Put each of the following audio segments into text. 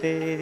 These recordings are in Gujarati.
તે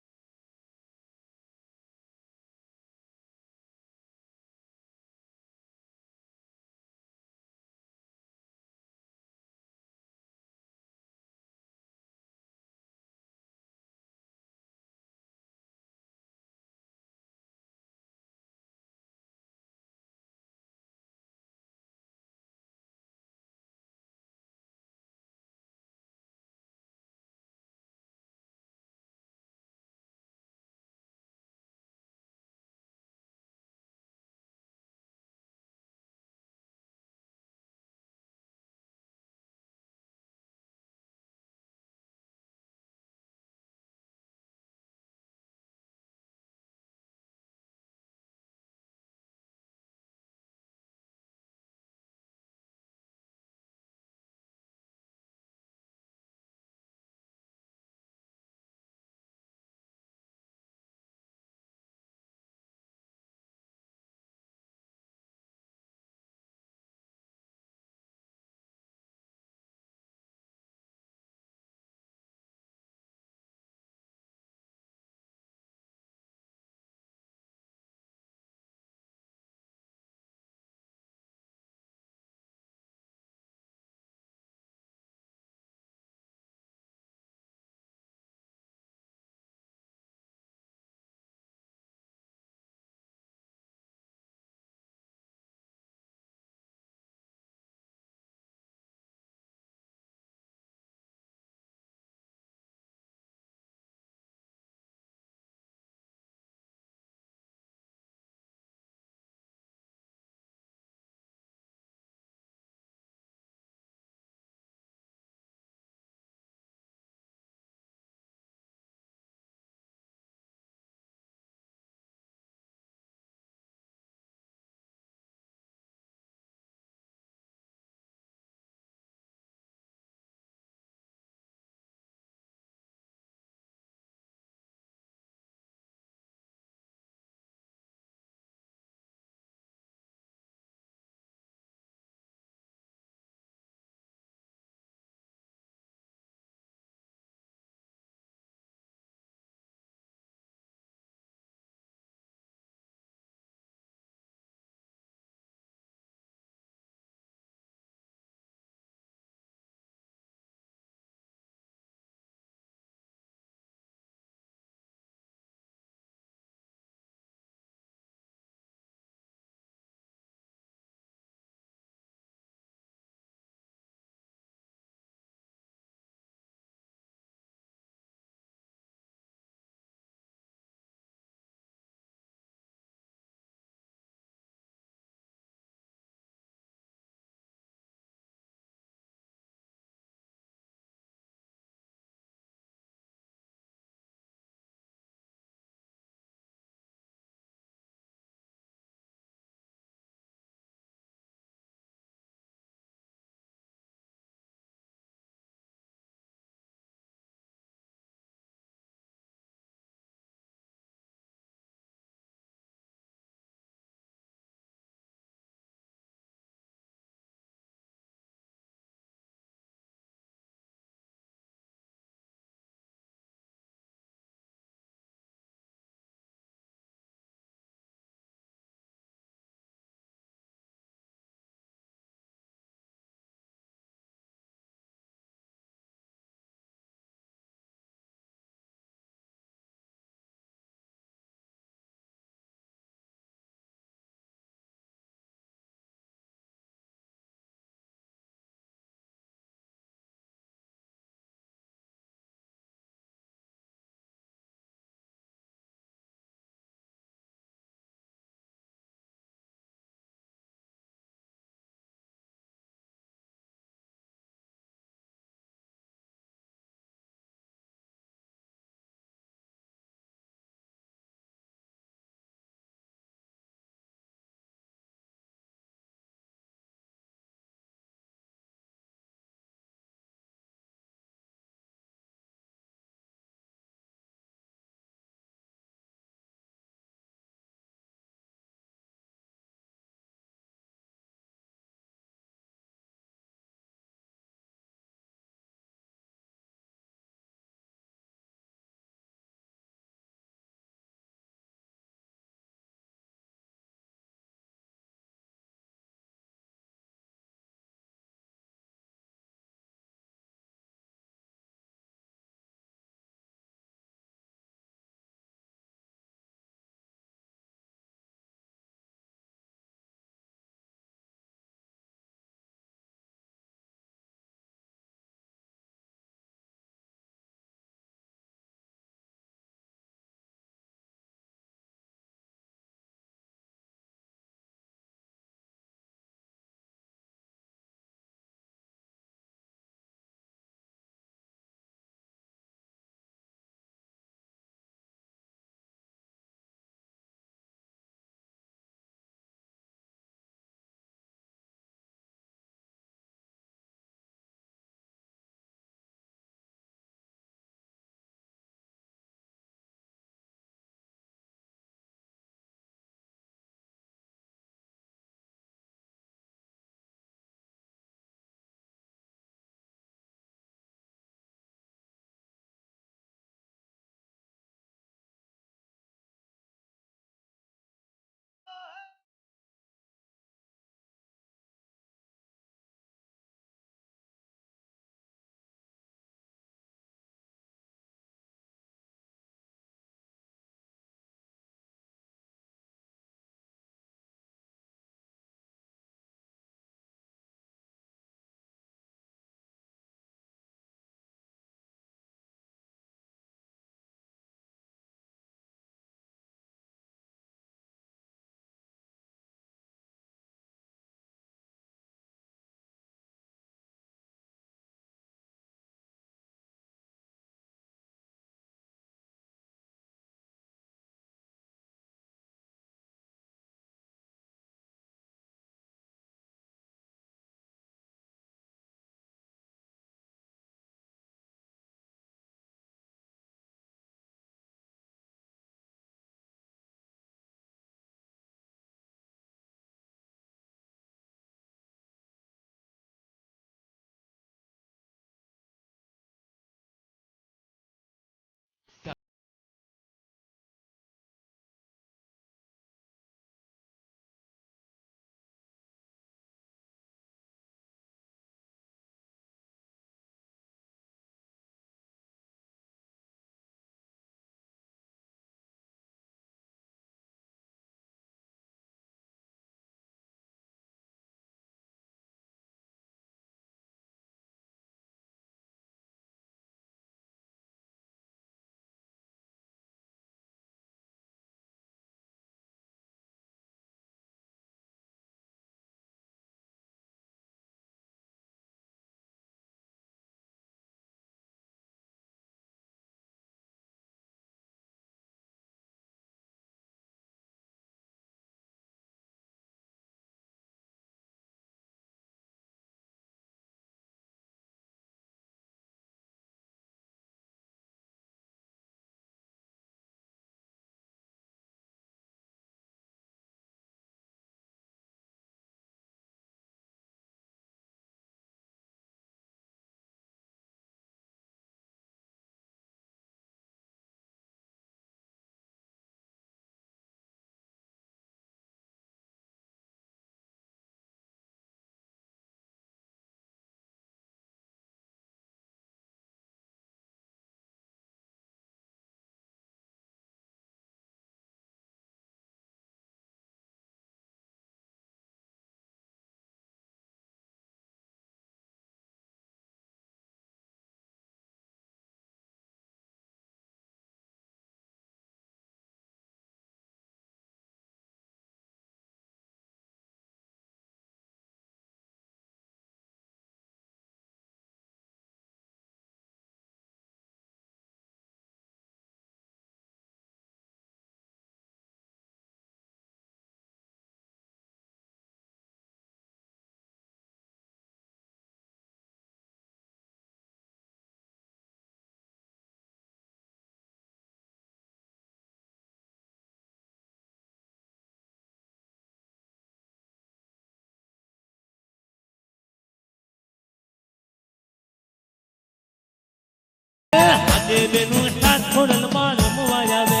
બેનું સાત ખોડલ માં રમવા આવે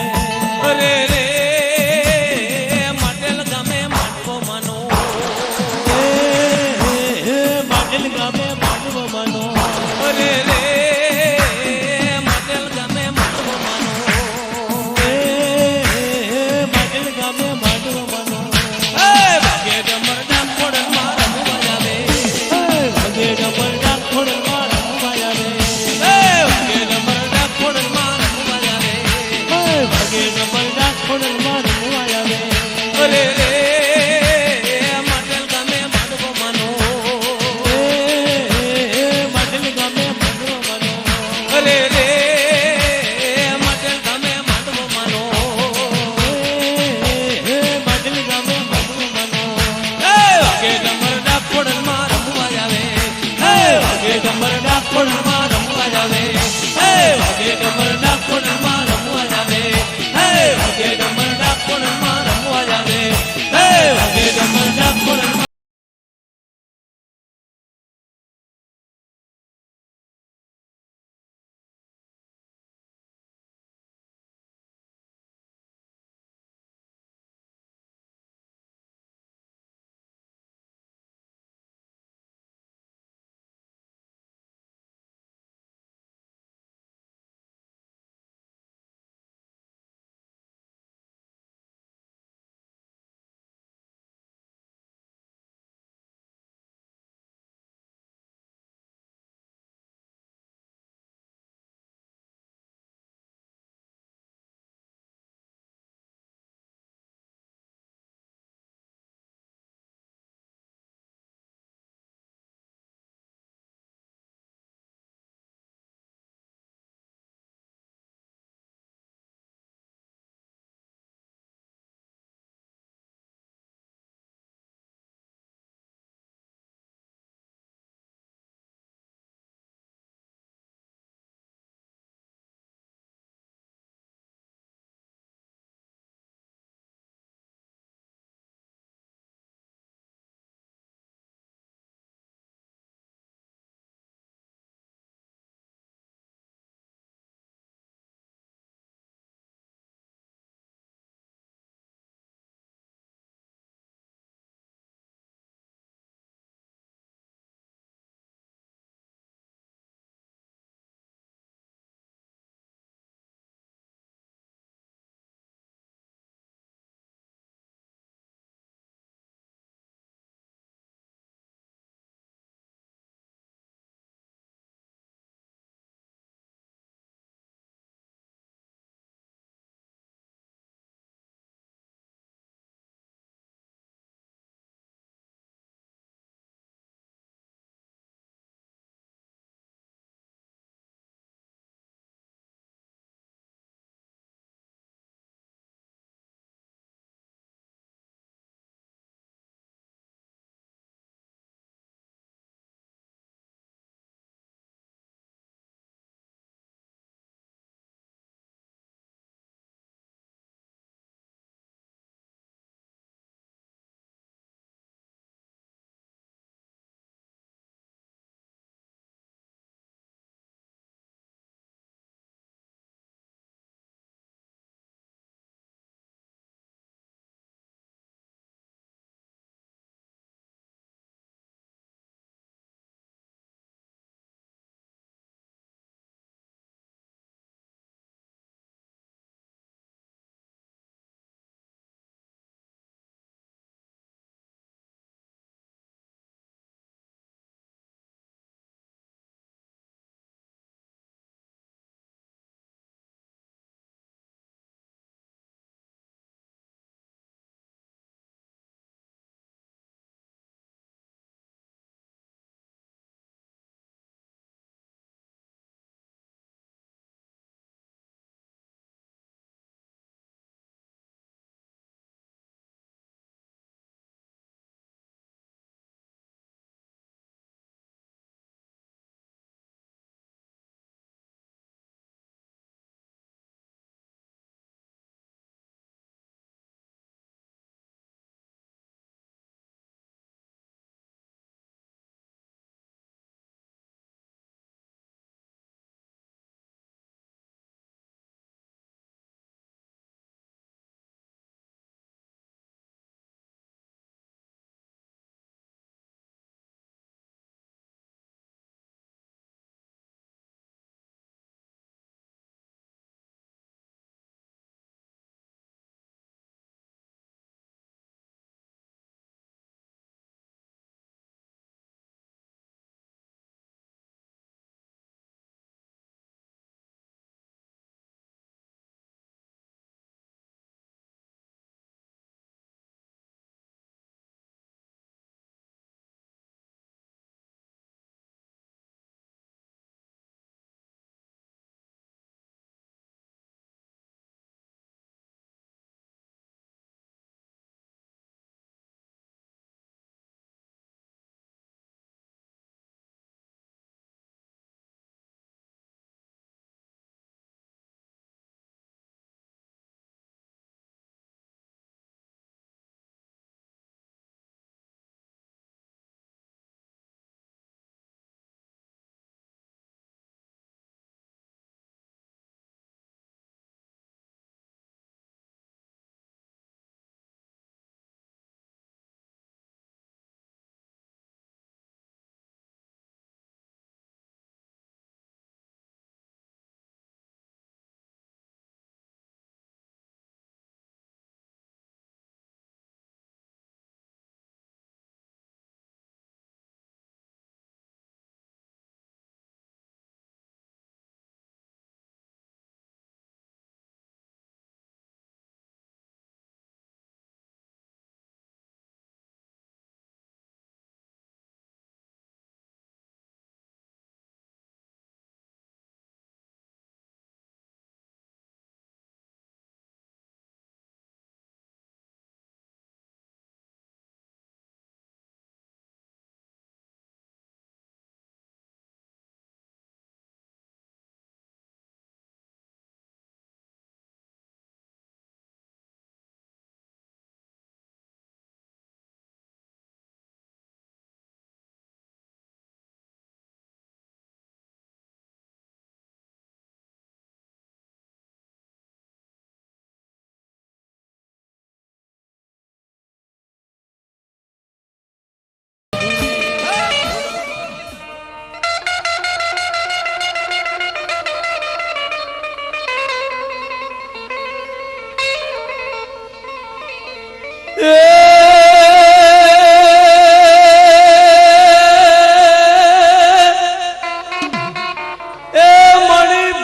અરે રે માટેલ ગામે માંડવો માનો માટેલ ગામે માંડવો માનો અરે રે માટેલ ગામે માંડવો માનો માટેલ ગામે માંડવો માનો ભાગે ડમર ડાક ખોડલ માં રમવા આવે ભાગે ડમર ડાક ખોડલ માં રમવા આવે ભાગે ડમર ડાક ખોડલ માં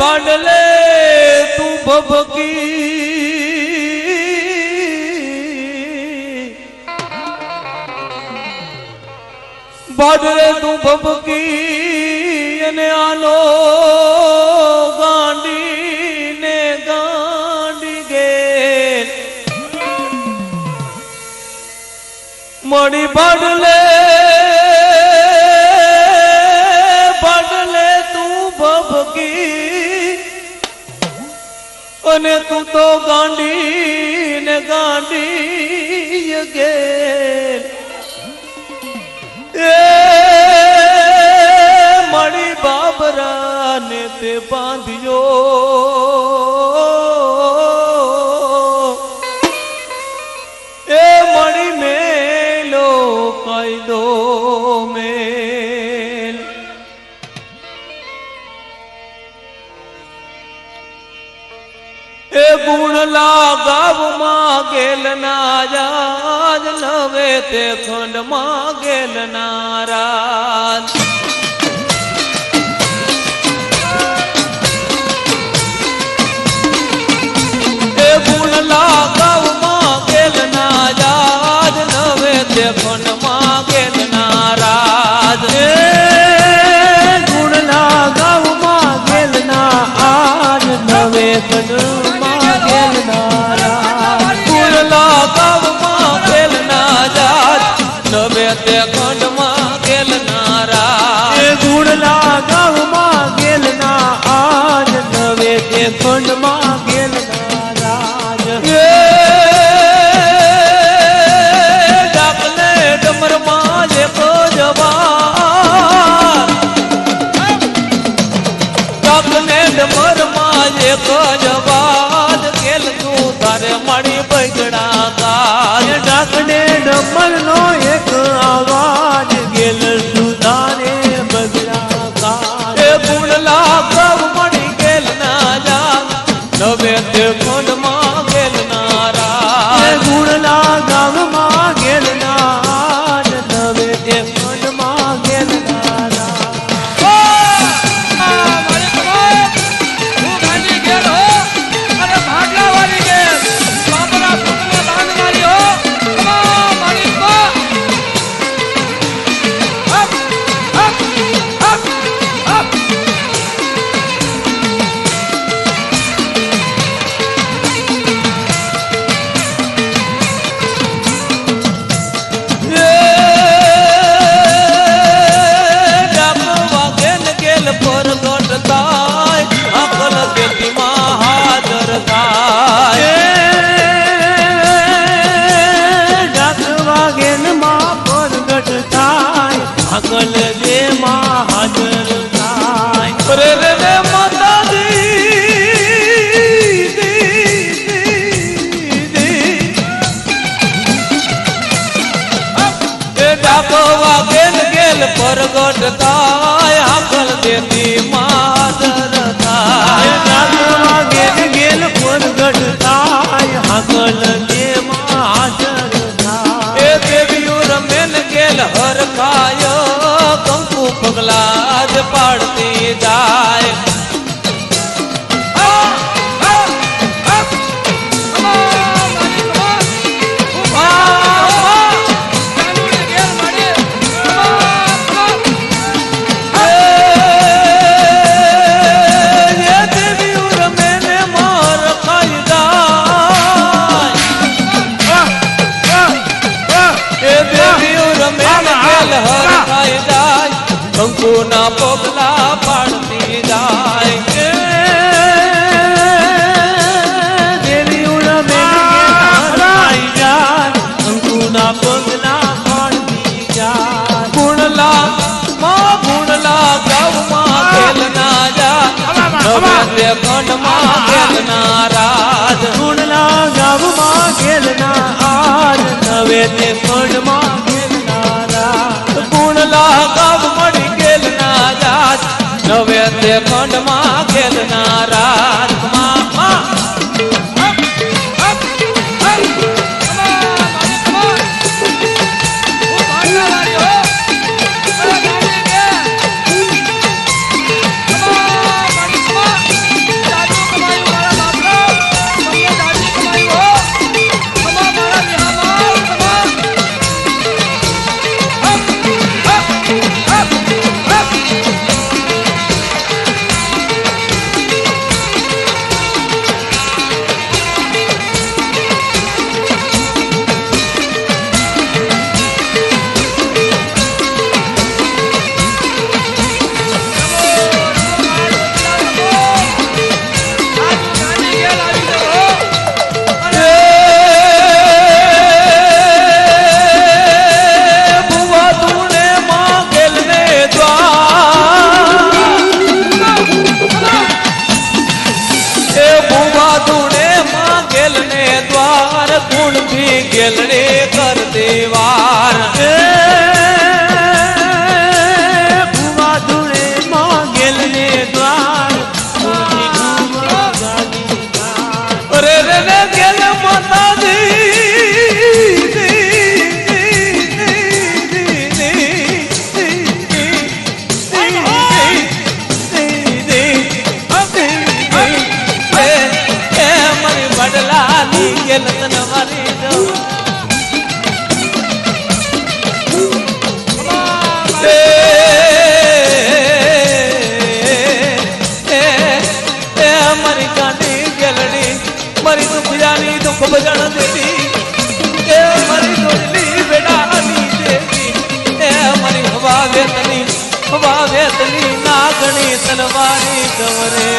બાડલે તું ભભકી બાડલે તું ભભકી અને આલો ગાંડી ને ગાંડી ગેલ મળી બાડલે અને તું તો ગાંડી ને ગાંડી ગેલ એ મળી બાબરા ને તે બાંધ્યો એ મળી મેલો કાયદો મેલ એ ગુણ લાગાવમાં ગેલ નારાજ નવે તે ખંડમાં ગેલ નારાજ એ ગુણ લાગાવમાં ગેલ નારાજ નવે તે ખંડમાં ગેલ નારાજ એ ગુણ લાગાવમાં ગેલ નારાજ નવે ખંડ તે ખંડમાં ગેલ નારા એ ગુણ લાગાવમાં ગેલ ના આજ નવે તે ખંડમાં ગેલ નારાજ એ ડાકને ડમરમાં એક જવાન ડાકને ડમરમાં એક જવાન ગેલ તું તારે મળી બગડા ગાજ ડાકને ડમર નો એક આવાજ ગેલ સુધારે બગડા કા એ ગુણ લાગવ મળી ગેલ ના જા નવે તે ખંડમાં ગેલ નારા એ ગુણ લાગવમાં ગેલ ના નવે તે ખંડમાં ગેલ નારા અકલ દે માં હાજર થાય રે રે માતાજી એ ડાકો વાગેલ ગેલ પરગટ થાય અકલ દેતી માં હાજર થાય ડાકો વાગેલ ગેલ પરગટ થાય અકલ દે માં હાજર થાય એ દેવીઓ રમેલ ગેલ હર ખાય કંકુ પગલા જ પાડતી જાય કંકુ ના પગલા પાડતી જાય દેવી ઉડમે જાય કંકુ ના પગલા પાડતી જાય ગુણલા માં ગુણલા ગૌમાં ખેલ ના જા નવે તે ખંડમાં ખેલ ના રાજ ગુણલા ગૌમાં ખેલ ના આજ નવે તે ખંડમાં ખેલ ના રાજ ગુણલા ગૌ મળી ગેલ ના જાત નવે તે ખંડમાં ગેલ ના રાત ગેલડે કરતે વાર ભુવા ધૂળે માં ગેલને દ્વાર અરે રે રે ગેલ મારી તો ખુદાની તો ખૂબ જાણ દેતી એ મારી દોડલી બેડાની દેતી એ મારી હવા વેતની નાગણી તલવારી કવરે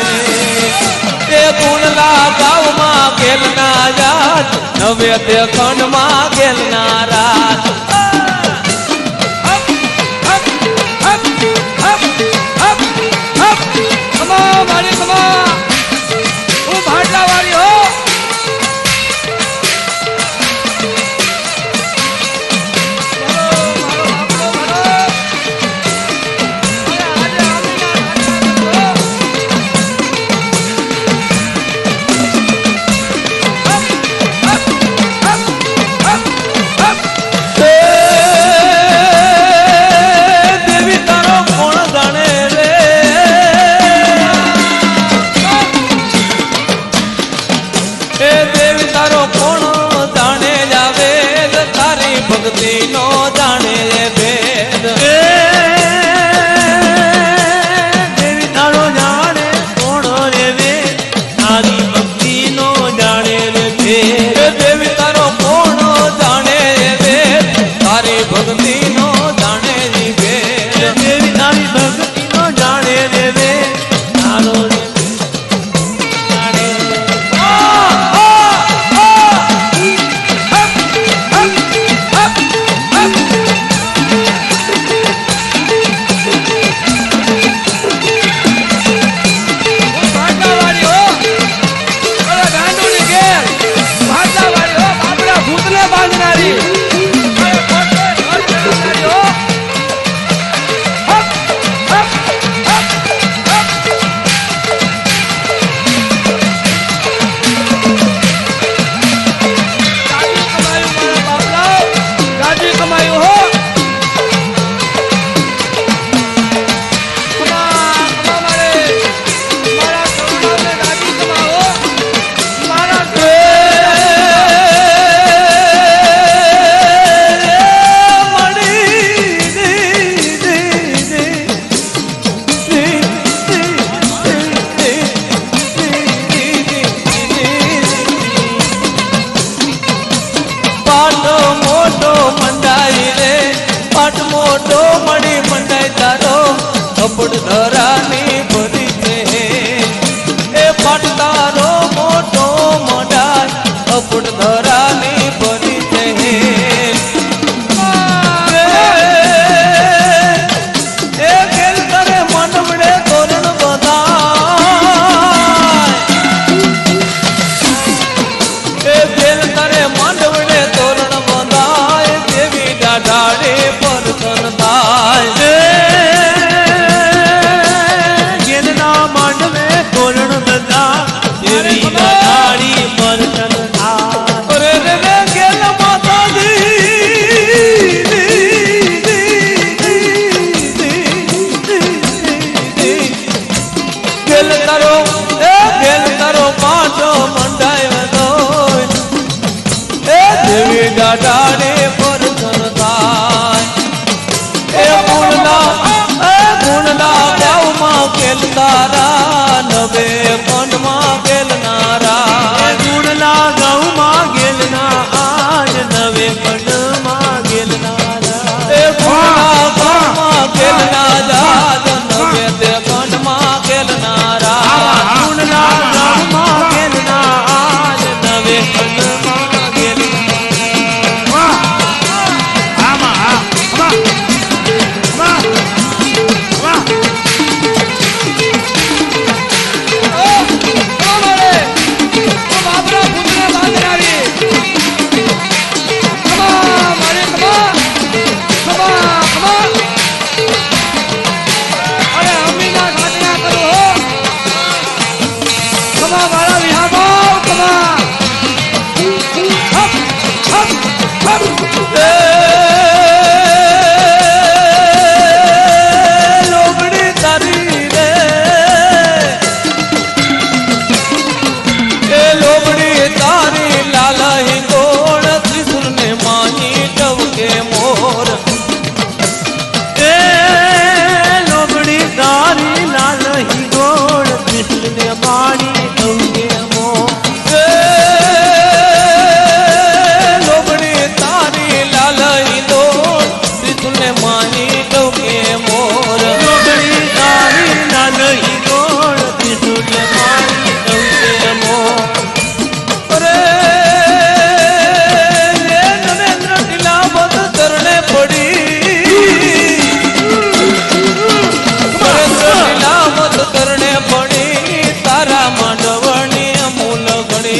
એ કુણલા ગામમાં ગેલના જાત નવે તે ખંડમાં ગેલના રાત મારી કમા હું ભાટલા વાળી હો ભક્તિ નો જાણે ભેદ દેવી તારો જાણે કોણ રે વેદ તારી ભક્તિ નો જાણે ભેદ દેવી તારો કોણ જાણે વેદ તારી ભક્તિ નો જાણે ભેદ દેવી તારી ભક્તિ નો જાણે વેદ તારો કપડ ધરાની ભરી છે એ પાટ તારો મોટો મોઢાય કપડ ધરાની ભરી છે એ ગેલ કરે મનવડે તોરણ બધાય એ ગેલ કરે મનવડે તોરણ બધાય દેવી દાઢાડે પર થાય દાડે પર થાય એ ગુણલા ગામમાં કેલ તારા નવે ખંડમાં ગેલનારા ગુણલા ગામમાં ગેલના આજ નવે ખંડમાં ગેલનારા એ ગુણલા ગામમાં ગેલના જાત નવે તે ખંડમાં ગેલનારા ગુણલા ગામમાં ગેલના આજ નવે ખંડમાં ગેલનારા લોગડી તારી રે એ લોગડી તારી લાલા હિંગોળ ત્રિશુલ ને માની ટવકે મોર એ લોગડી તારી લાલ હિંગોળ ત્રિશુલ ને માની ટવકે મોર એ લોગડી તારી લાલ હિંગોળ ત્રિશુલ ને માની ટવકે મોર લોગડી તારી લાલ હિંગોળ ત્રિશુલ ને માની ટવકે મોર અરે ये नरेंद्र टिलावत करने पड़ी नरेंद्र टिलावत करने पड़ी तारा मांडवनी अमूल घड़ी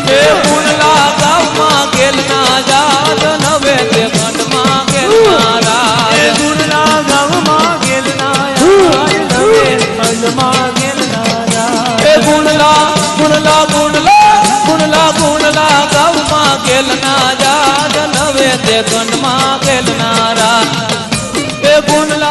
એ પુનલા ગામમાં ગેલના જાત નવે તે ખંડમાં ગેલના એ પુનલા ગામમાં ગેલના જાત નવે ખંડમાં ગેલના એ પુનલા પુનલા પુનલા પુનલા પુનલા ગામમાં ગેલના જાત નવે તે ખંડમાં ગેલના એ પુનલા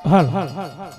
હાલ હાલ હાલ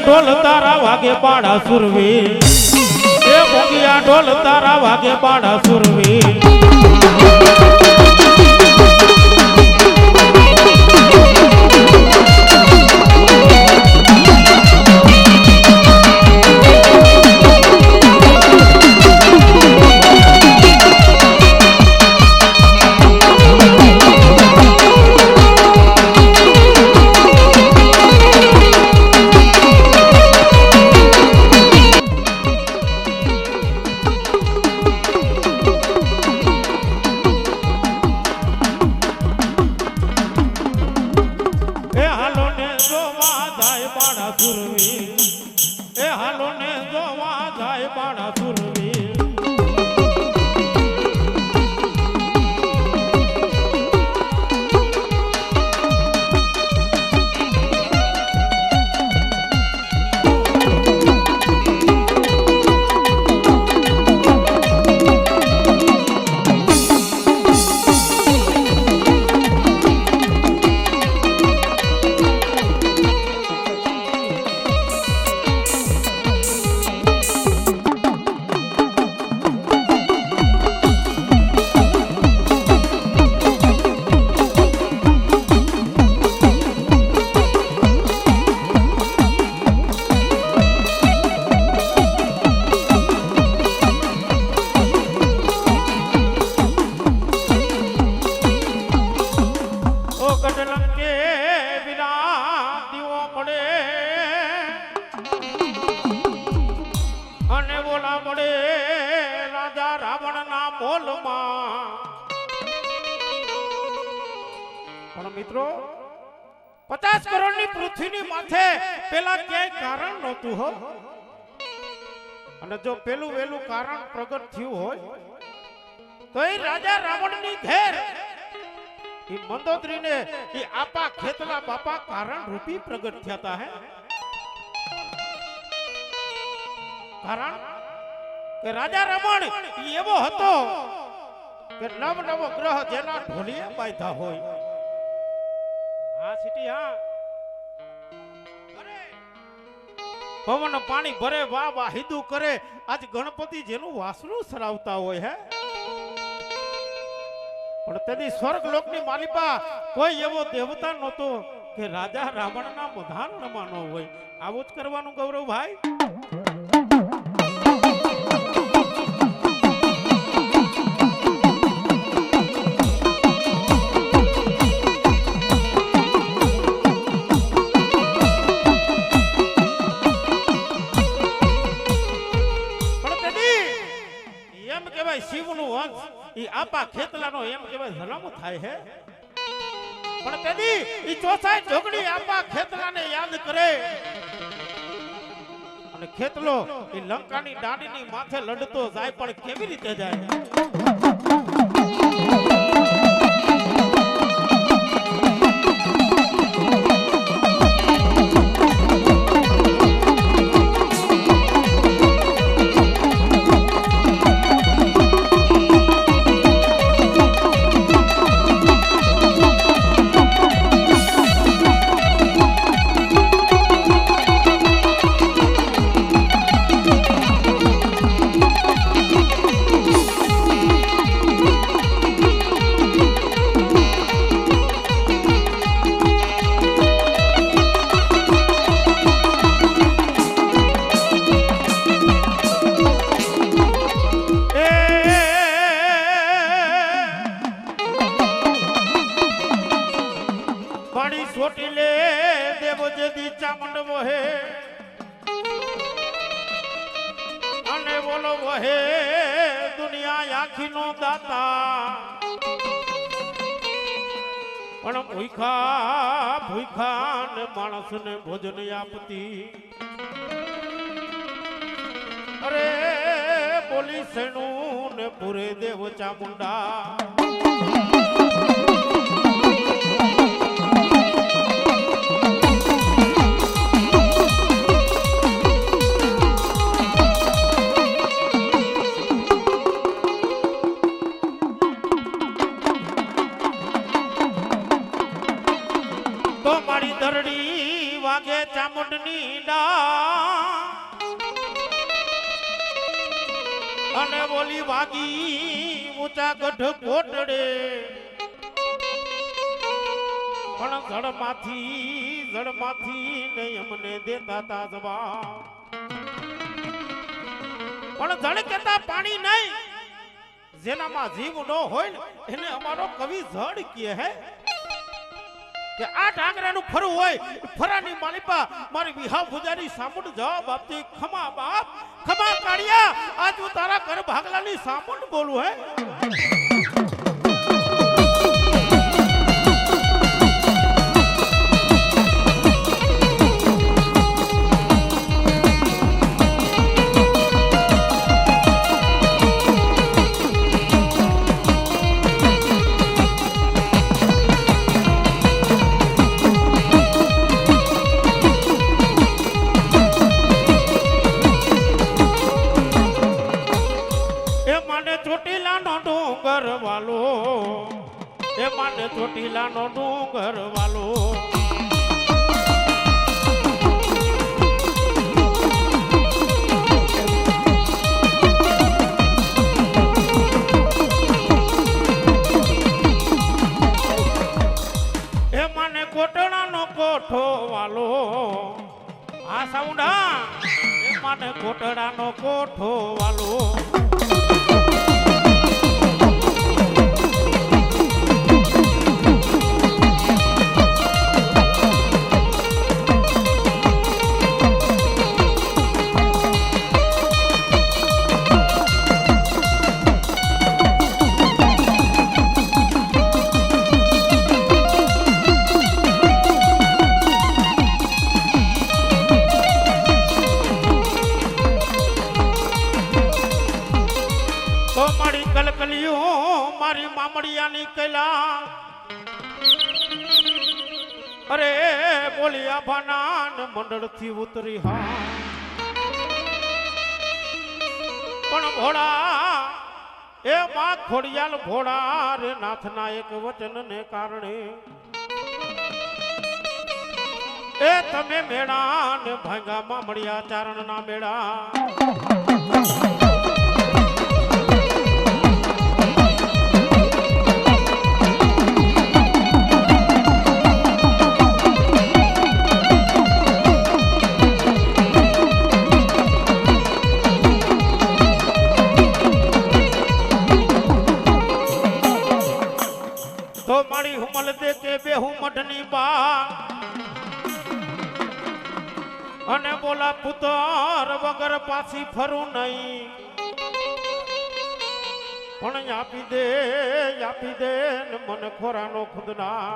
ઢોલ તારા વાગે પાડા સુરવી એ ભોગિયા ઢોલ તારા વાગે પાડા સુરવી મિત્રો 50 કરોડની પૃથ્વીની માથે પેલા ક્યાંય કારણ નહોતું હો અને જો પેલું વેલું કારણ પ્રગટ થયું હોય તો એ રાજા રાવણની ઘેર એ મંદોદરીને એ આપા ખેતલા બાપા કારણ રૂપી પ્રગટ થયા હે કારણ કે રાજા રાવણ એવો હતો કે નવ નવ ગ્રહ જેના ઢોલીએ બાંધ્યા હોય. હા સીટી હા પવન પાણી ભરે વાહ વાહ હિદુ કરે. આજ ગણપતિ જેનું વાસણું સરાવતા હોય હે. પણ તેની સ્વર્ગ લોકની માલિપા કોઈ એવો દેવતા નહોતો કે રાજા રાવણના બંધારણમાં ન હોય. આવું જ કરવાનું ગૌરવભાઈ. શિવનું વંશ ઈ આપા ખેતલાનો એમ કહેવાય જન્મ થાય છે. પણ તેદી ઈ ચોસાઈ ઢોકડી આપા ખેતલાને યાદ કરે અને ખેતલો ઈ લંકાની દાંડીની માથે લડતો જાય પણ કેવી રીતે જાય. ચોટીલે દેવ જદી ચામુંડ વહે અને બોલો વહે દુનિયા આખીનો દાતા. પણ ભૂખા ને માણસને ભોજન આપતી. અરે બોલી સેણું ને પૂરે દેવ ચામુંડા. વાગે ચામુંડની ડા અને બોલી વાગી ઊંચા ગઢ કોટડે. પણ જળમાંથી નહીં અમને દેતા તા જવાબ. પણ જળ કેતા પાણી નહીં. જેનામાં જીવ ન હોય ને એને અમારો કવિ જળ કહે હે. કે આ ઢાંગરાનું ફરું હોય ફરાની માલિપા મારી વિહા ભુજાની સામુંડ જવાબ આપતી. ખમા બાપ ખમા કાળિયા આજ હું તારા ઘર ભાગલાની સામુંડ બોલું હે. ચોટીલાનો ડુંગર વાલો એ મને કોટડાનો કોઠો વાલો. આ સાઉન્ડા એ મને કોટડાનો કોઠો વાલો. મારી મામડિયાની કલા અરે બોલી આભાના મંડળ થી ઉતરી હા. પણ ભોળા એ માં ખોડિયાલ ભોળા રે નાથના એક વચન ને કારણે એ તમે મેળા ને ભાંગામાં મળ્યા ચારણ ના મેળા તો મારી હુમલ દે કે બેહુ મઢની બા અને બોલા પુત્ર વગર પાછી ફરું નહીં પણ આપી દે ને મને ખોરાનો ખુદના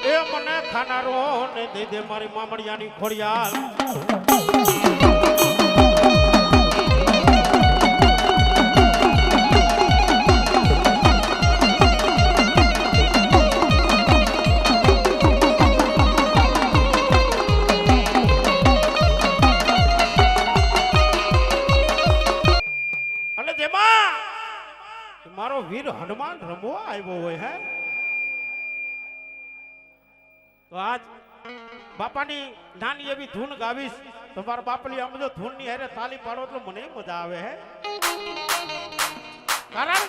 એ મને ખાનારો ને દે દે મારી મામડિયાની ખોડિયાલ મારો વીર હનુમાન રમવા આવ્યો હોય હે તો આજ બાપાની નાની એવી ધૂન ગાવીશ તો મારા બાપલી આમ જો ધૂન ની હારે તાલી પાડો એટલે મને મજા આવે હે કારણ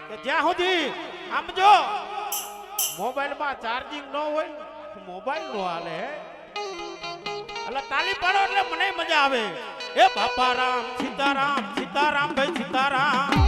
કે જ્યાં સુધી આમ જો મોબાઈલ માં ચાર્જિંગ ન હોય મોબાઈલ નો હાલે એટલે તાલી પાડો એટલે મને મજા આવે એ બાપા રામ સીતારામ ભાઈ સીતારામ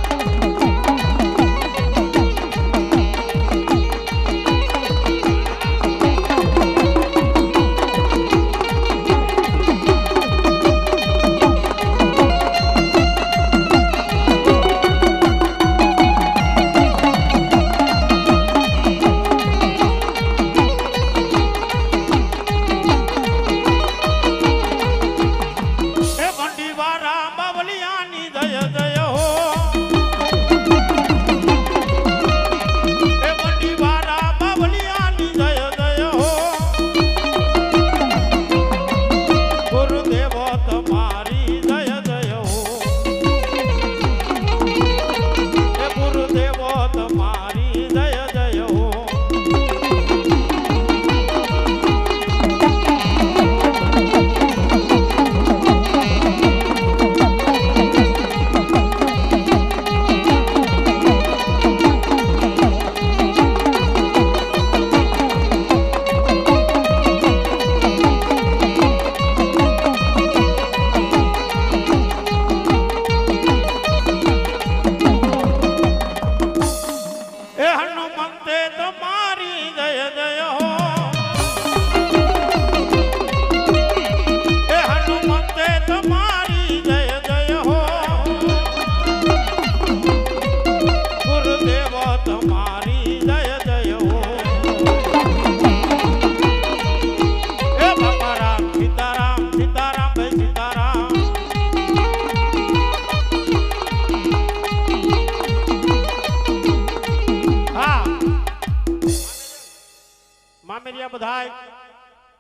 બધાય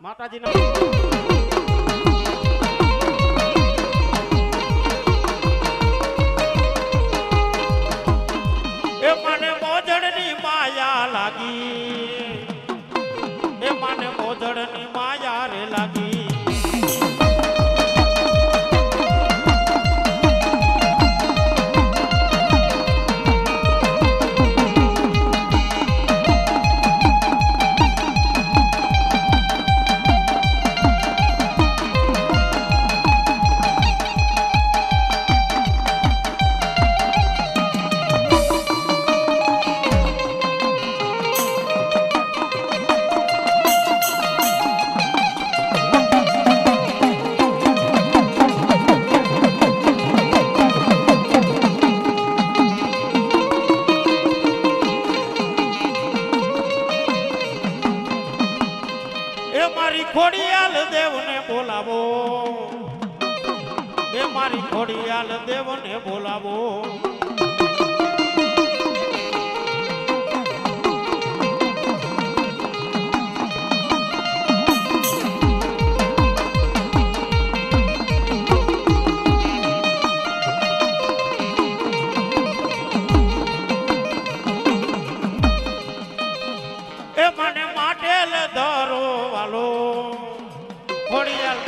માતાજીના એ મને મોજડની માયા લાગી એ મને મોજડની માયા રે લાગી ખોડિયાલ દેવને બોલાવો એ મારી ખોડિયાલ દેવને બોલાવો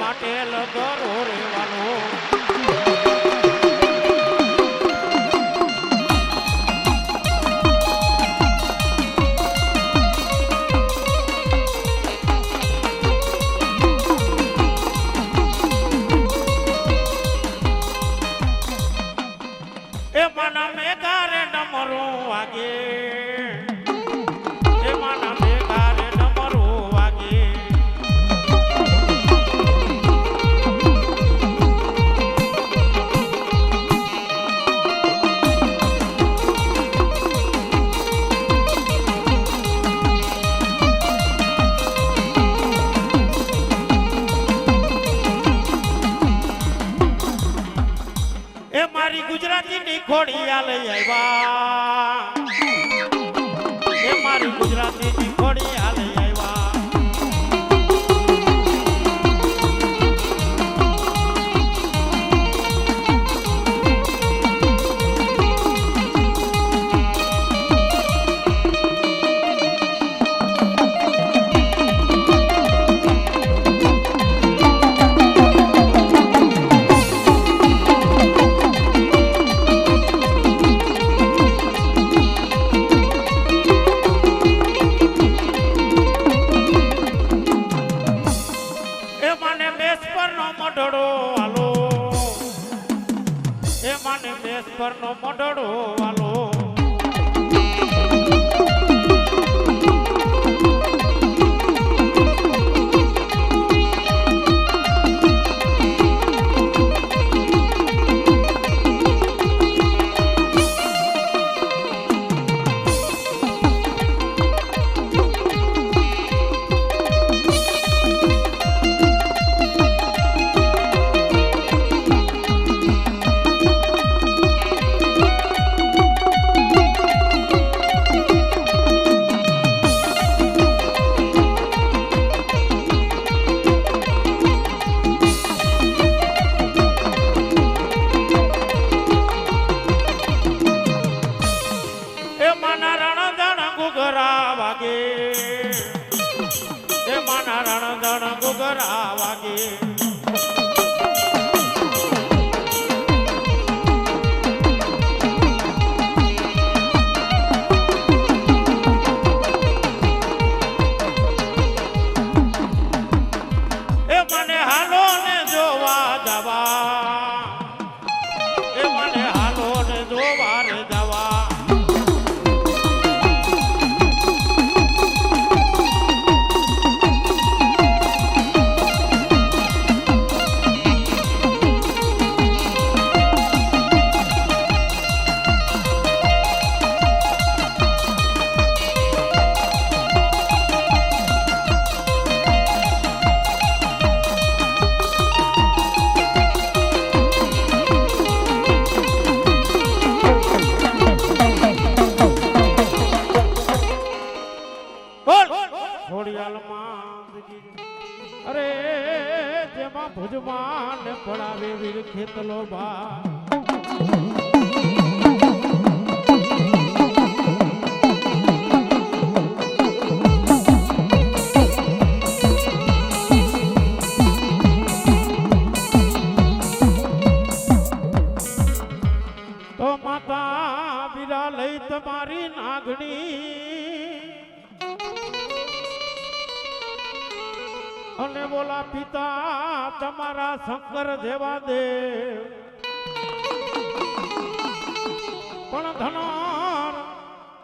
માટે લગરો રેવાનો એ માના મેઘારે ડમરો વાગે એ માના મેઘારે ડમરો વાગે એ મારી ગુજરાતીની ખોડિયા લઈ આવ્યા એ મારી ગુજરાતીની ખોડિયા લઈ આવ્યા એ માને બેસ પરનો મોઢડો વાલો એ માને બેસ પરનો મોઢડો વાલો એ માના રણધણ ગુગરા વાગે એ માના રણધણ ગુગરા વાગે એ મને હાલો ને જોવા જવા એ મને હાલો ને જોવા રે જવા અરે જેમાં ભુજમાં ને પડાવે વીર ખેતલો બા તો માતા બીરા લઈ તમારી નાગણી અને બોલા પિતા તમારા શંકર જેવા દેવ પણ ધનોર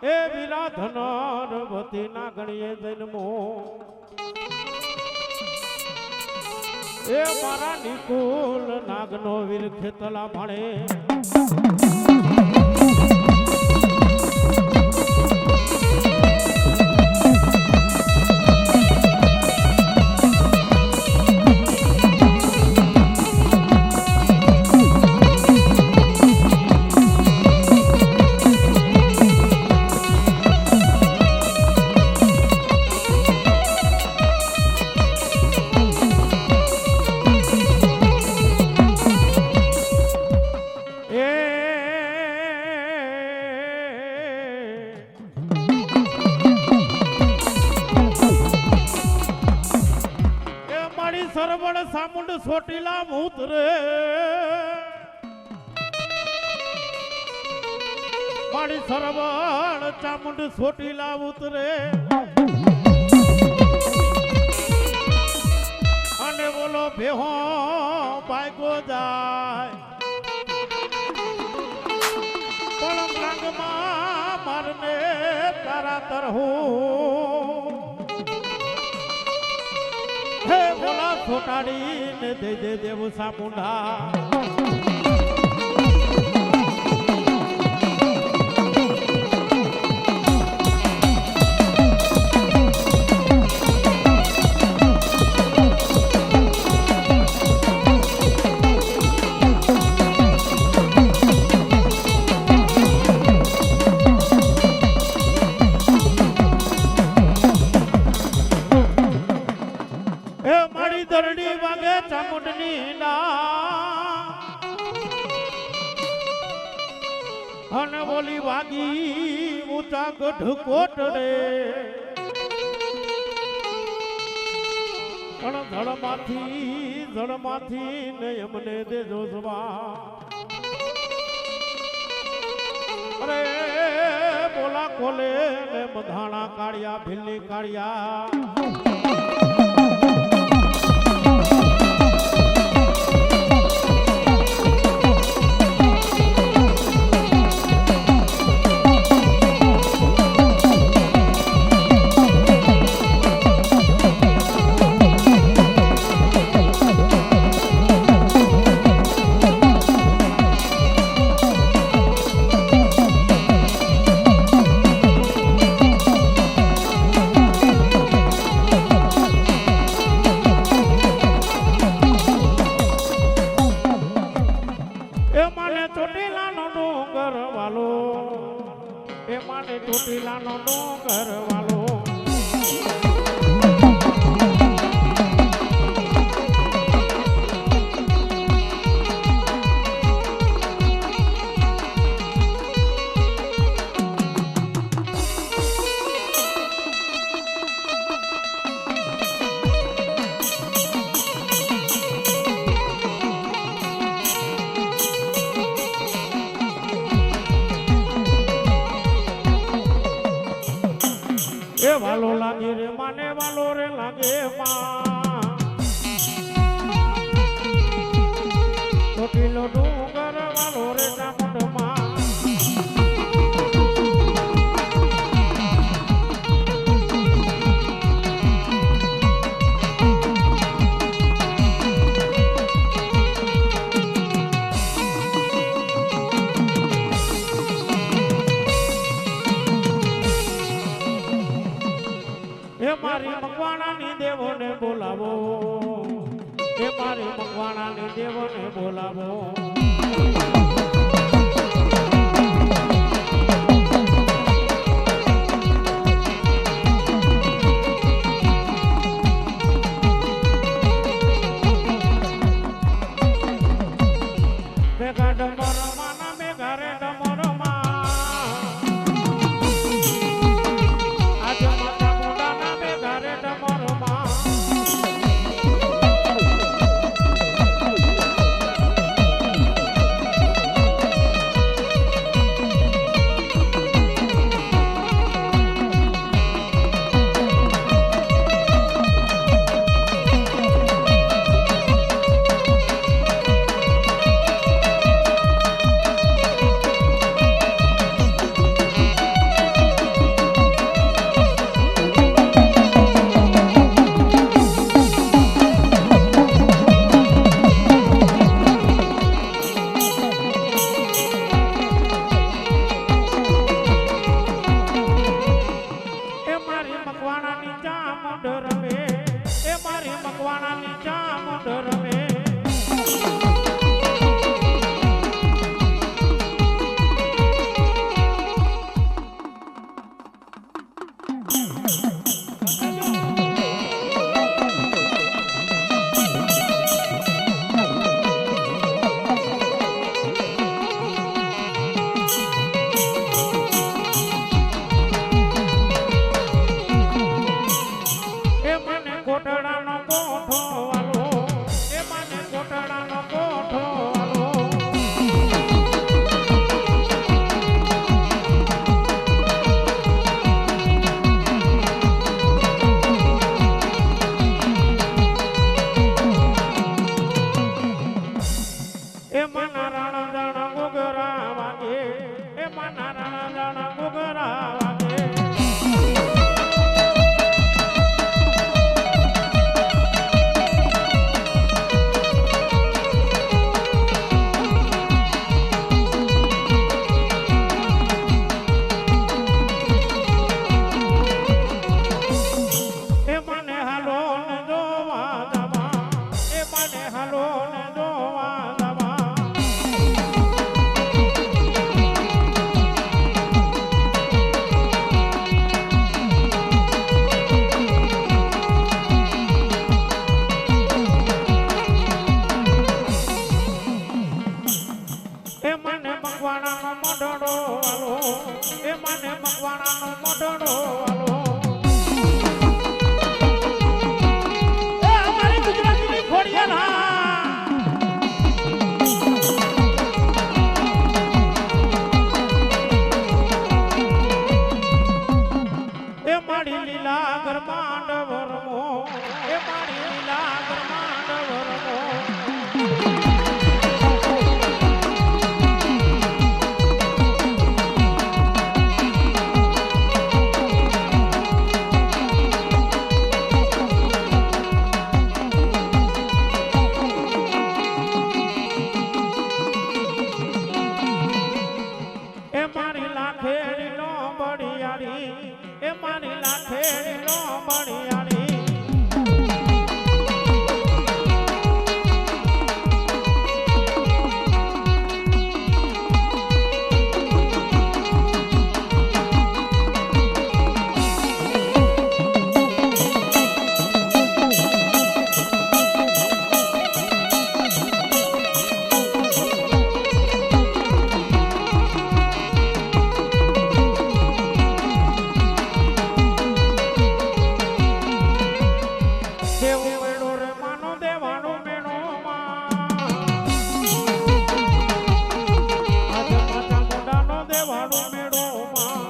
એ વીરા ધનોર વતી ના ગણીએ જન્મો એ મારા નિકુલ નાગનો વીર ખેતલા ભણે એ સરવણ સામુંડ સોટીલા ભૂત રે મારી સરવણ ચામુંડ સોટીલા ભૂત રે અને બોલો ભેહો ભાગ્યો જાય પણ રંગમાં મારને તારા તરહું હે બોલા છોટાડીને દે દે દેવ સામુંડા દરડી વાગે ચામુંડની ના અને બોલી વાગી ઊંચા ગઢ કોટ રે પણ ધડમાંથી ને અમને દેજો જવા અરે બોલા કોલે ને બધાણા કાળિયા ભીલની કાળિયા ચોટીલાનો ડોંગર વાલો એ વાલો લાગે રે માને વાલો રે લાગે માં ચોટીલો ડુંગર વાલો રે ચામુંડ માં એ મારી મકવાણાની દેવોને બોલાવો એ મારી મકવાણાની દેવોને બોલાવો મેઘા ડમર માના મેઘા રે ડમર હાલો ને જોવા જવા. એ મને મકવાણાનો મોઢડો વાલો, એ મને મકવાણાનો મોઢડો વાલો. એ અમારી ગુજરાતીની ખોડિયાલા. એ મારી લીલા ગરમાંડ વરમો, એ મારી લીલા ગરમાંડ વરમો. એ મારી લાખેડી નો બળિયાળી, એ મારી લાખેડી નો બળિયાળી. દેવું મેળો રે માનો દેવાનો મેળો માં. આજે પાછા મોઢાનો દેવાનો મેળો માં.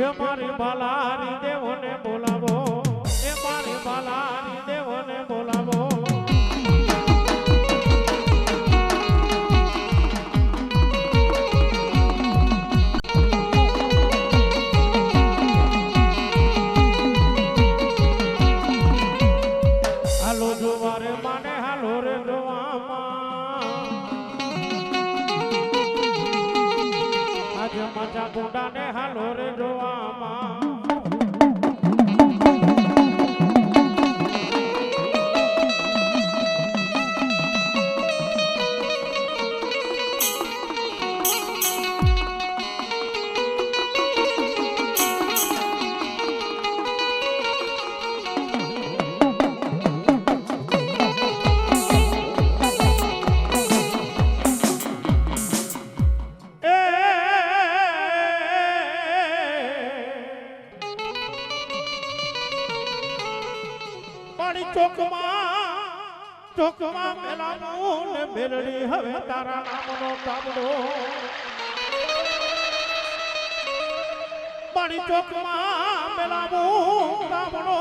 એ મારી બાલારી દેવોને બોલાવો, એ મારી બાલારી દેવોને બોલાવો. હાલો જોવા રે માને હાલો રે જોવામાં. આજે મજા બુડાને હાલો રે જોવામાં. ચોકમાં મેલાનું ને મેલડી હવે તારા નામનો તાબડો. મારી ચોકમાં મેલાનું તાબડો.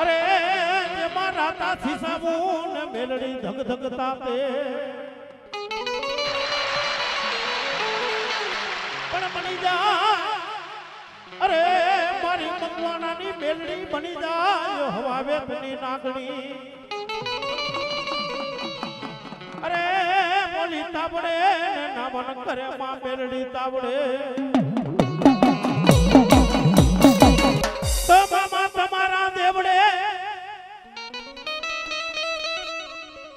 અરે મારા તાથી સાબુન ને મેલડી ધગ ધગ તાપે. પણ બની જા અરે મારી મકવાણાની મેલડી બની જાય હવા વેતની નાગણી. અરે બોલી તાબડે ને નામન કરે માં મેલડી તાબડે. તો મામા તમારા દેવડે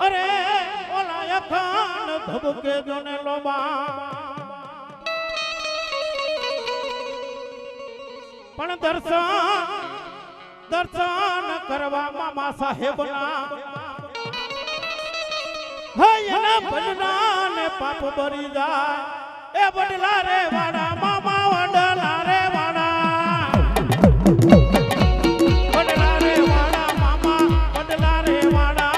અરે ઓલા અખાન ધબકે જોને લોબા. પણ દર્શન કરવા મામા સાહેબના હૈના ભજના ને પાપ ભરી જાય. એ વડલા રે વાડા મામા વડલા રે વાડા. વડલા રે વાડા મામા વડલા રે વાડા.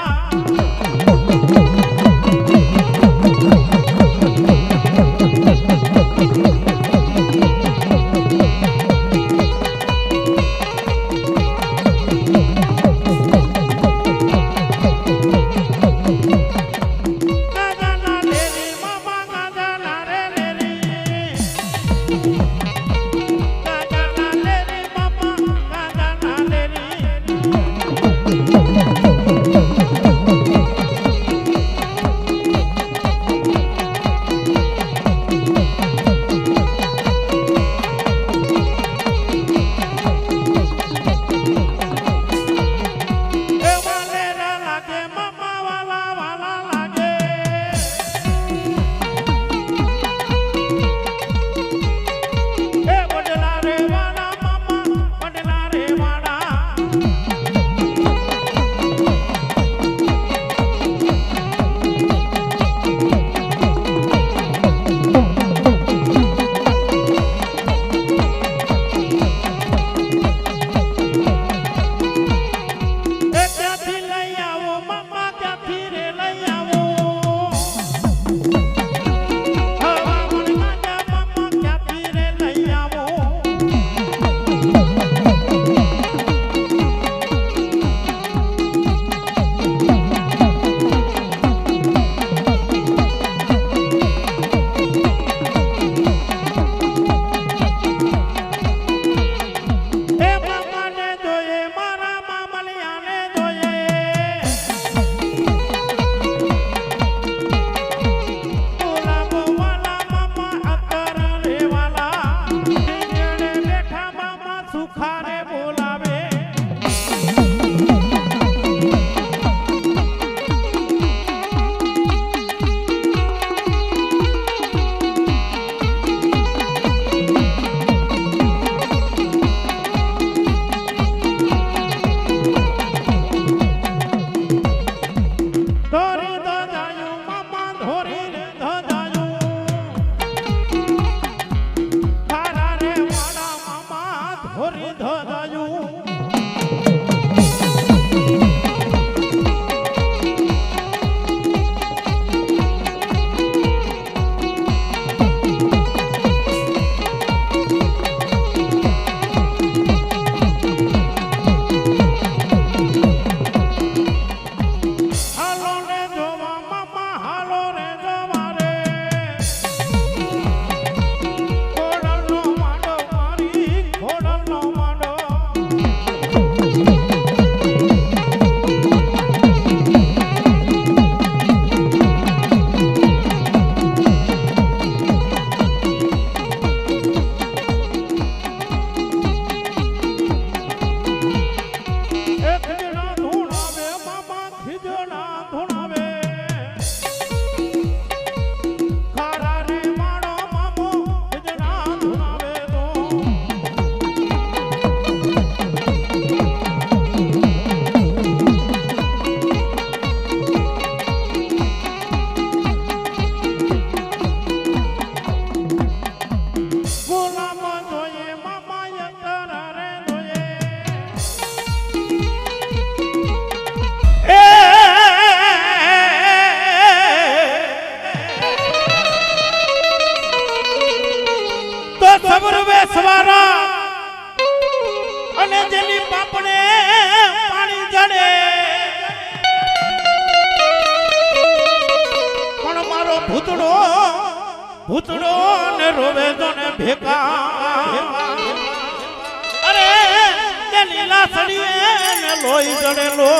ભૂતડો ને રોવે તો ને ભેકા અરે તે લીલા સડીએ ને લોહી જડેલો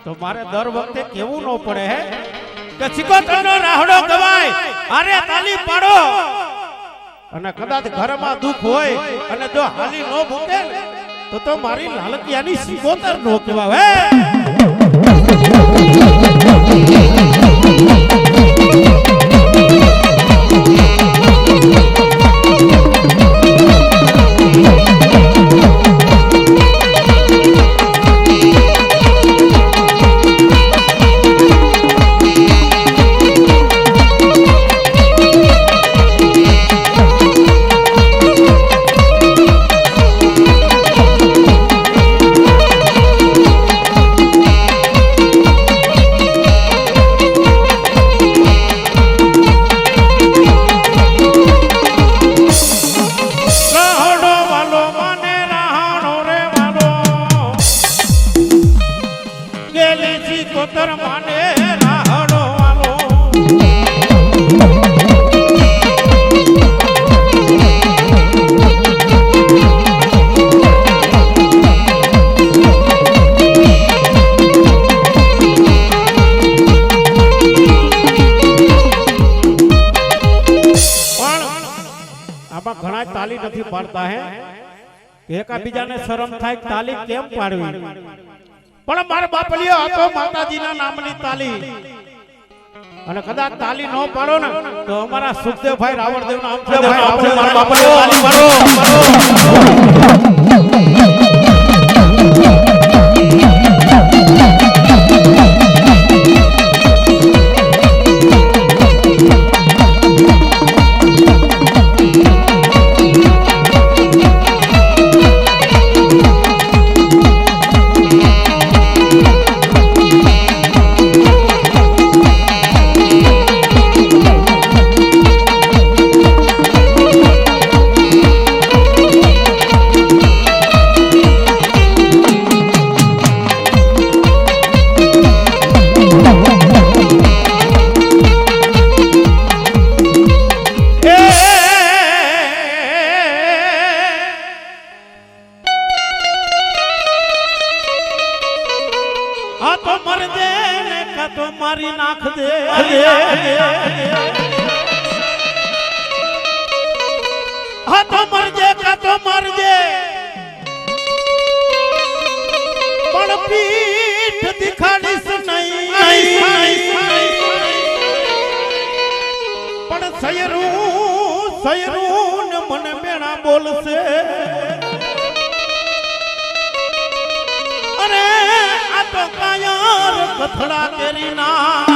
તો મારે દર વખતે કેવું ન પડે હે કે સિકોતરનો રાહડો ગવાય અરે તાલી પાડો અને કદાચ ઘરમાં દુખ હોય અને જો હાલી ન ભૂકે તો મારી લાલકિયાની સિકોતર નો કહેવાય હે કોતર માને પાડતા હે કે એકાબીજાને શરમ થાય તાલી કેમ પાડવી પણ મારા બાપલીઓ આ તો માતાજીના નામની તાલી અને કદાચ તાલી ન પાડો ને તો અમારા સુખદેવભાઈ રાવણદેવના આપણે મારા બાપલીઓ તાલી પાડો મારી નાખ દે હા તો મરજે કા તો મરજે પણ પીઠ દિખાડીશ નહીં પણ સયરું ને મને મેણા બોલશે અરે આ તો કાયર કથડા કેરી ના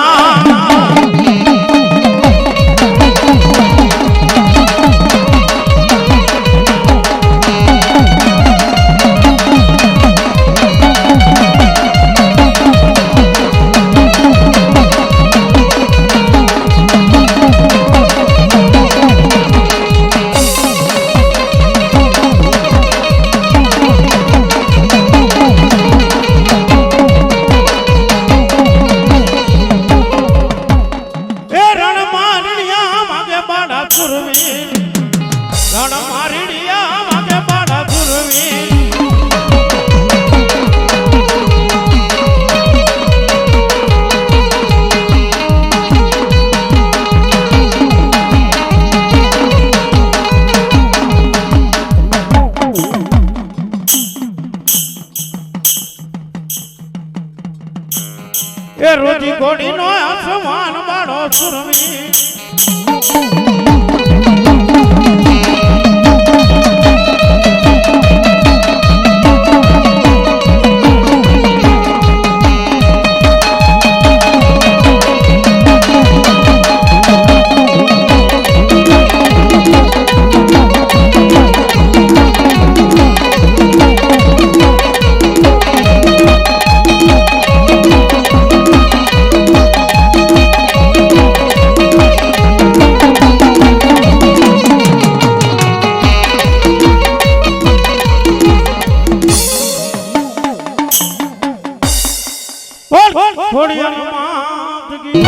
એ રોજી ઘોડી નો આસમાન બાળો સુરવી થોડી અનુમાદગી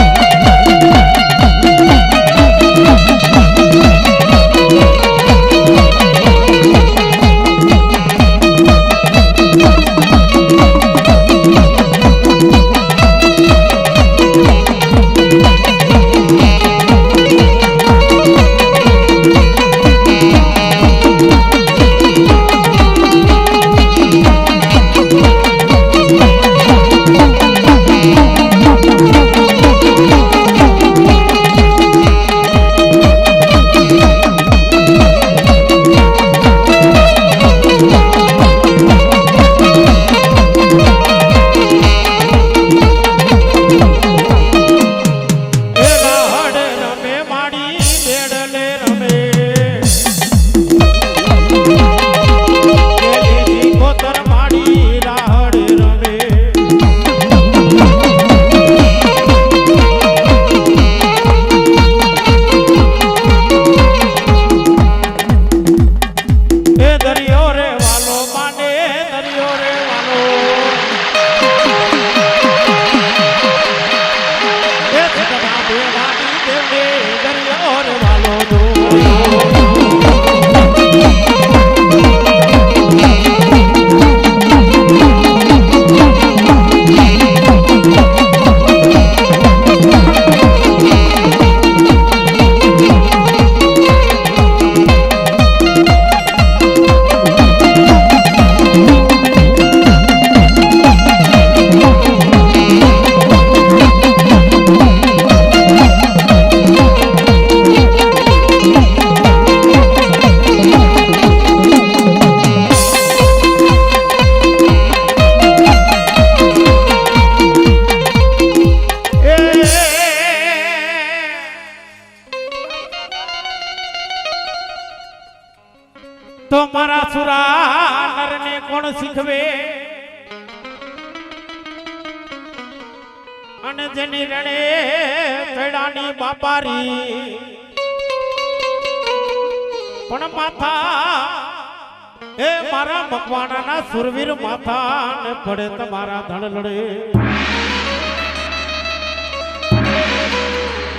નરને કોણ શીખવે અને જેની રણે ચડાની બાપારી પણ માથા એ મારા મકવાણાના સુરવીર માથા ને પડે તમારા ધણ લડે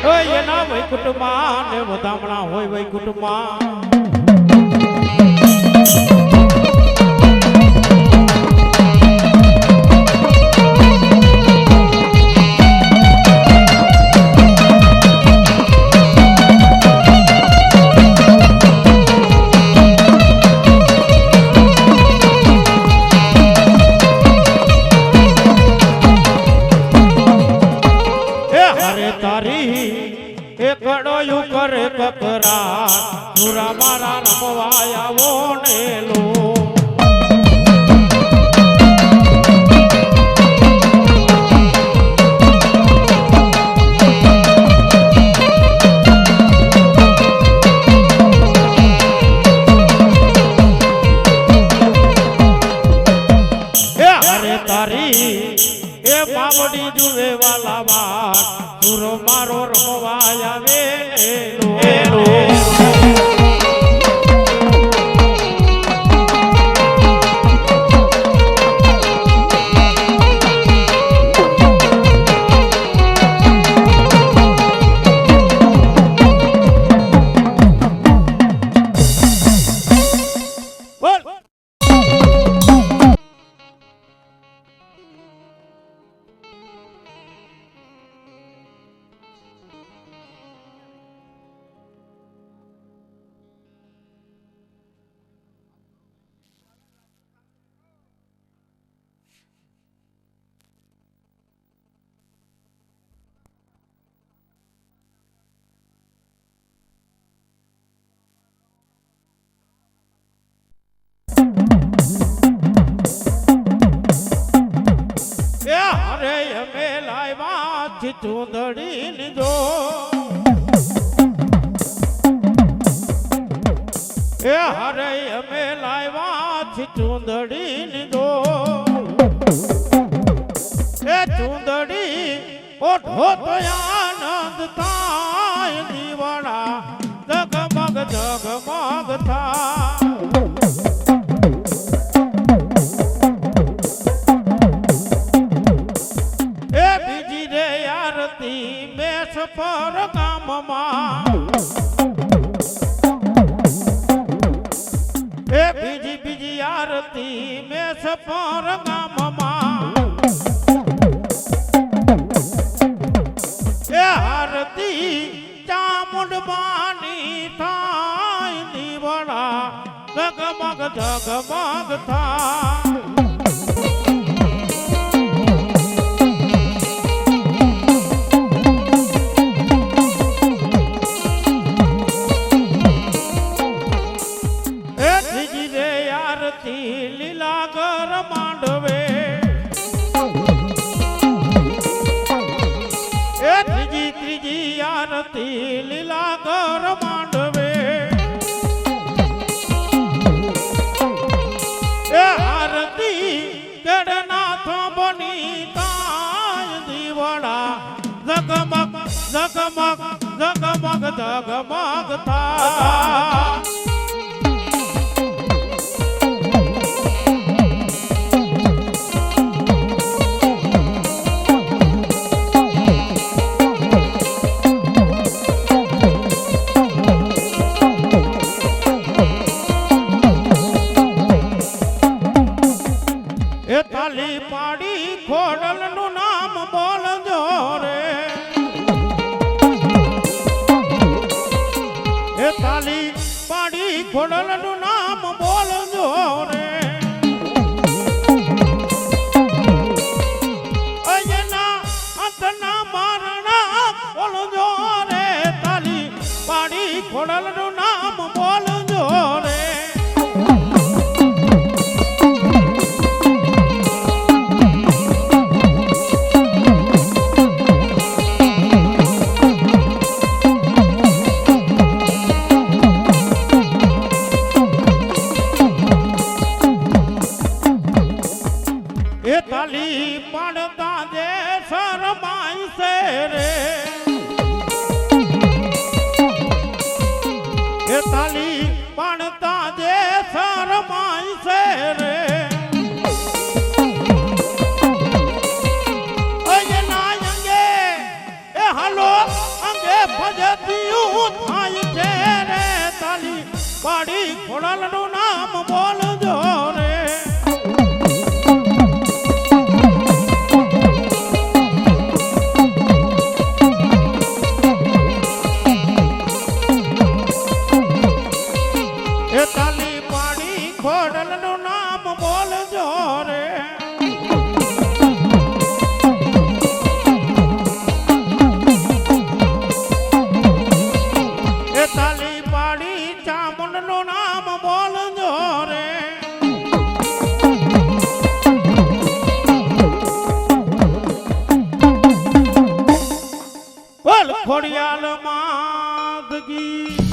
ઓય એના વૈકુંઠમાં ને વધામણા હોય વૈકુંઠમાં કરે કકરા સુરા મારા રમવાયા વોનેલો એ હરે તારી એ બાવડી જુએ વાલા વાત સુરો મારો રમવાયા વેલો હરે અમે લાવ્યા ચૂંદડી લીધો એ હરે અમે લાવ્યા ચૂંદડી લીધો એ ચૂંદડી ઓઠો તો આનંદ થાય દીવાણા જગમગ જગમગ થાય પર ગામમાં એ બીજી આરતી મેસ પર ગામમાં એ આરતી ચામુંડમાની થાય દીવડા જગમગ જગમગ થાય લીલાગર માંડવે એ ત્રીજી આરતી લીલાગર માંડવે એ આરતી કેડનાથ બની તાય દીવડા જગમગ જગમગ જગમગ જગમગ થાય એ તાલી પાડી ખોડલ નું નામ બોલજો રે એ તાલી પાડી ખોડલ નું નામ બોલજો રે અયના અંતના મારણા બોલજો રે તાલી પાડી ખોડલ નું નામ બોલજો રે તાલી પાડતા જે શરમાય છે રે એ તાલી પાડતા જે શરમાય છે રે એના અંગે એ હાલો અંગે ભજતિયું થાય છે રે તાલી પાડી ખોડલનું નામ બોલજો રે તાલી પાડી ખોડલનું નામ બોલજો રે એ તાલી પાડી ચામુંડનું નામ બોલજો રે બોલ ખોડિયાલ માદગી